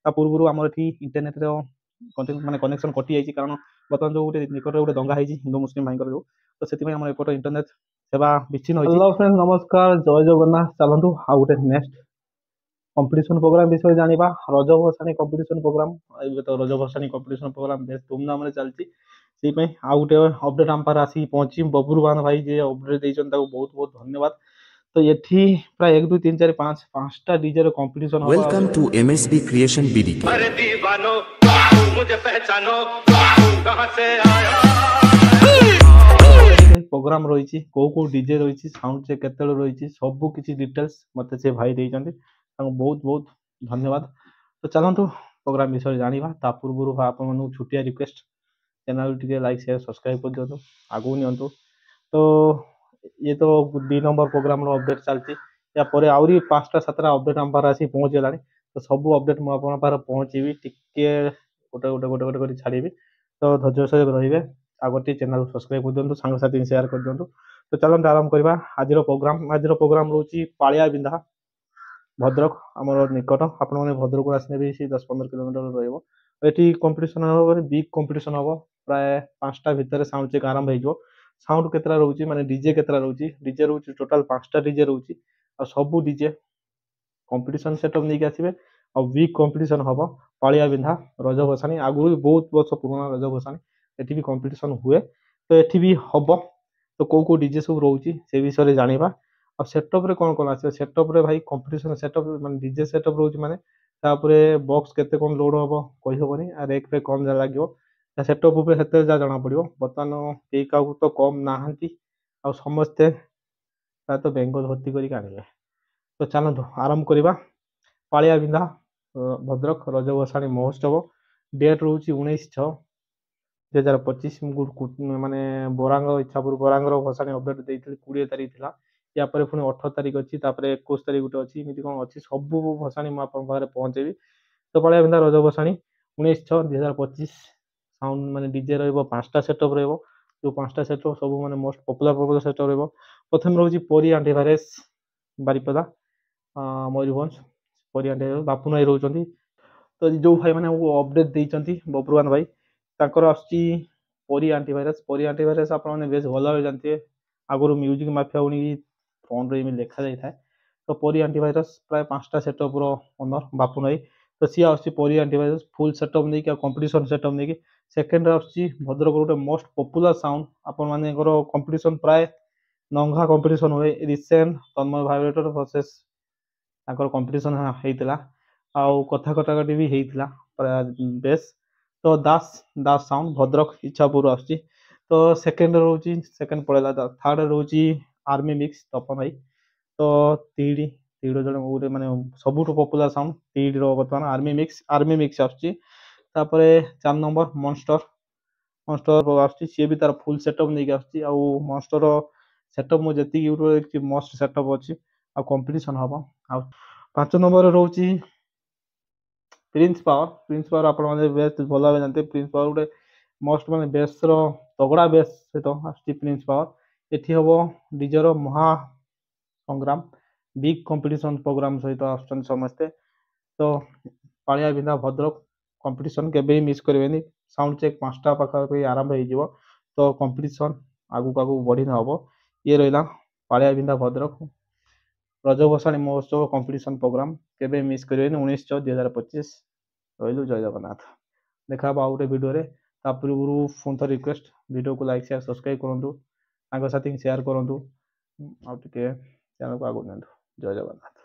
ତା ପୂର୍ବରୁ ଆମର ଏଠି ଇଣ୍ଟରନେଟ୍ର ମାନେ କନେକ୍ସନ କଟି ଯାଇଛି, କାରଣ ବର୍ତ୍ତମାନ ଯେଉଁ ଗୋଟେ ନିକଟରେ ଗୋଟେ ଦଙ୍ଗା ହେଇଛି ହିନ୍ଦୁ ମୁସଲିମ ଭାଇଙ୍କର ଯେଉଁ, ତ ସେଥିପାଇଁ ଆମର ଏପଟ ଇଣ୍ଟରନେଟ୍ ସେବା ବିଚ୍ଛିନ୍ନ ହୋଇଛି। ହ୍ୟାଲୋ ଫ୍ରେଣ୍ଡ, ନମସ୍କାର, ଜୟ ଜଗନ୍ନାଥ। ଚାଲନ୍ତୁ ଆଉ ଗୋଟେ ନେକ୍ସଟ କମ୍ପିଟିସନ ପ୍ରୋଗ୍ରାମ ବିଷୟରେ ଜାଣିବା। ରଜ ଭସାଣି କମ୍ପିଟିସନ ପ୍ରୋଗ୍ରାମ, ଏବେ ତ ରଜ ଭସାଣି କମ୍ପିଟିସନ ପ୍ରୋଗ୍ରାମ ବେଶ ଧୁମଧାମରେ ଚାଲିଛି। ସେଇପାଇଁ ଆଉ ଗୋଟେ ଅପଡେଟ୍ ଆମ ପାଖରେ ଆସିକି ପହଞ୍ଚି ବବୁରୁବାନ ଭାଇ ଯିଏ ଅପଡେଟ୍ ଦେଇଛନ୍ତି ତାକୁ ବହୁତ ବହୁତ ଧନ୍ୟବାଦ। ତ ଏଠି ପ୍ରାୟ 1 2 3 4 5 5ଟା ଡିଜେ ର କମ୍ପିଟିସନ ହବ। Welcome to MSB creation BD. अरे दीवानो मुझे पहचानो कहां से आया। प्रोग्राम रही कौ डीजे रही साउंड चेक केत रही सब किसी डिटेल्स मत से भाई देते बहुत बहुत धन्यवाद। तो चलतु प्रोग्राम विषय जाना ता पूर्व आप छुटिया रिक्वेस्ट चैनल टी लाइक शेयर सब्सक्राइब कर दिखाँ आगू नियंतु। तो ये तो 2 नंबर प्रोग्राम अपडेट चलती या आहरी 5टा 7टा अपडेट आम पाखे आसी पहुँच गला। तो सब अपडेट मुझे पहुँची टी गोटे गोटे गोटे गोटे कर छाड़ी। तो धैर्य सहित रे आगे चैनल सब्सक्राइब कर दिखाँ सांगसाथी शेयर कर दिखाँ। तो चलते आरंभ करवा आज प्रोग्राम रोचे पालिया बिंधा भद्रक आमर निकट आपण मैंने भद्रक आसने भी 10-15 किलोमीटर रही कंपटीशन हम बिग कंपटीशन हम प्राय 5टा भितर साउंड चेक आरंभ हो। साउंड केतरा रोचे माने डीजे केतरा रोचे डीजे रोचे टोटाल 5टा डीजे रोचे आ सब डीजे कंपटीशन सेटअप नहीं आसबे और बिग कंपटीशन हम पालिया बिंधा रज भसाणी आगु भी बहुत वर्ष पुराना रज भसाणी एठी भी कंपटीशन हुए। तो एठी भी हम तो कौ डीजे सब रोचे से विषय जाना और सेटअप रे कौन कौन आसे सेटअप रे भाई कंपटीशन सेटअप माने डीजे सेटअप रोचे माने तापरे बॉक्स केते कौन लोड हम कहि होबनी आ रेक पे कौन जा लागो सेटअप उपर हेते जा जाना पड़ियो। बर्तमान केई का तो कम नाहंती आ समस्ते तो बेंगल भर्ती करी आनिबे। तो चलतु आरंभ करवा पालिया बिंधा भद्रक रज भसाणी महोत्सव डेट रोचे 19/6/2025 माने बोरांग इच्छापुर बोरांगर भसाणी अपडेट देती 20 तारीख थी या पुणी 18 तारीख अच्छी 21 तारीख गोटे अच्छी इमती कौन अच्छी सब भसाणी मुझे पहुँचेबी। तो पालिया बिंधा रज भसाणी 19/6/2025 साउंड माने डीजे रो5टा सेटअप रो जो 5टा सेटअप सब माने मोस्ट पॉपुलर सेटअप रो। प्रथम रोचे परी एंटीवायरस बारिपदा मयूरभंज परी एंटीवायरस बापू भाई रोचंती। तो जो भाई मैंने अपडेट देती बब्रुवान भाई ताकर आसुची परी एंटीवायरस आप बेस भल भाव जानते आगुरी म्यूजिक माफिया उनी फोन रे लिखा जाए। तो परी एंटीवायरस प्राय 5टा सेटअप रो ओनर बापू भाई। तो सी आसुची परी एंटीवायरस फुल सेटअप नहीं कि कंपटीशन सेटअप नहीं कि सेकेंड आसुची भद्रक गोटे मोस्ट पॉपुलर साउंड आपण माने कंपटीशन प्राय नंगा कंपटीशन हुए रिसेंट तन्मय भाइब्रेटर वर्सेस कंपटीशन होता आउ कथा कटाकटी भी होता बेस। तो दास दास साउंड भद्रक इच्छापुर आसुची। तो सेकेंड रोचे सेकेंड पड़ेगा थर्ड रोचे आर्मी मिक्स तपन भाई। तो तीड़ी तीड़ जन गोटे माने सबुठ पॉपुलर साउंड तीड़ बर्तमान आर्मी मिक्स आसुची। 4 नंबर मॉन्स्टर मॉन्स्टर आसुची सी भी तार फुल सेटअप नहीं आसुची आ मॉन्स्टर सेटअप मुझे जी यूट्यूब देखी मस्ट सेटअप अच्छी आ कंपटीशन हम आ 5 नंबर रोचे प्रिंस पावर आप बेस्ट भल भाव जानते प्रिंस पावर गोटे मस्ट माने बेस तगड़ा बेस सहित आसुची प्रिंस पावर एटी हम डीजे रो महा संग्राम बिग कंपटीशन प्रोग्राम सहित आसुचन समस्ते। तो पालिया बिंधा भद्रक कंपटीशन केबे मिस करेंगे साउंड चेक 5टा पाखा आरंभ हो। तो कंपटीशन आगू आगू बढ़ी हम ये रहा पालिया बिंधा भद्रक रज भसाणी महोत्सव कंपटीशन प्रोग्राम केबे मिस करेंगे 19/6/2025 रही जय जगन्नाथ। देखा आउ गोटे भिडियो पूर्व फोन थर रिक्वेस्ट वीडियो को लाइक शेयर सब्सक्राइब करूँ सांगसाथी शेयर करूँ आउ चैनल को आगू नियंतु। जय जगन्नाथ।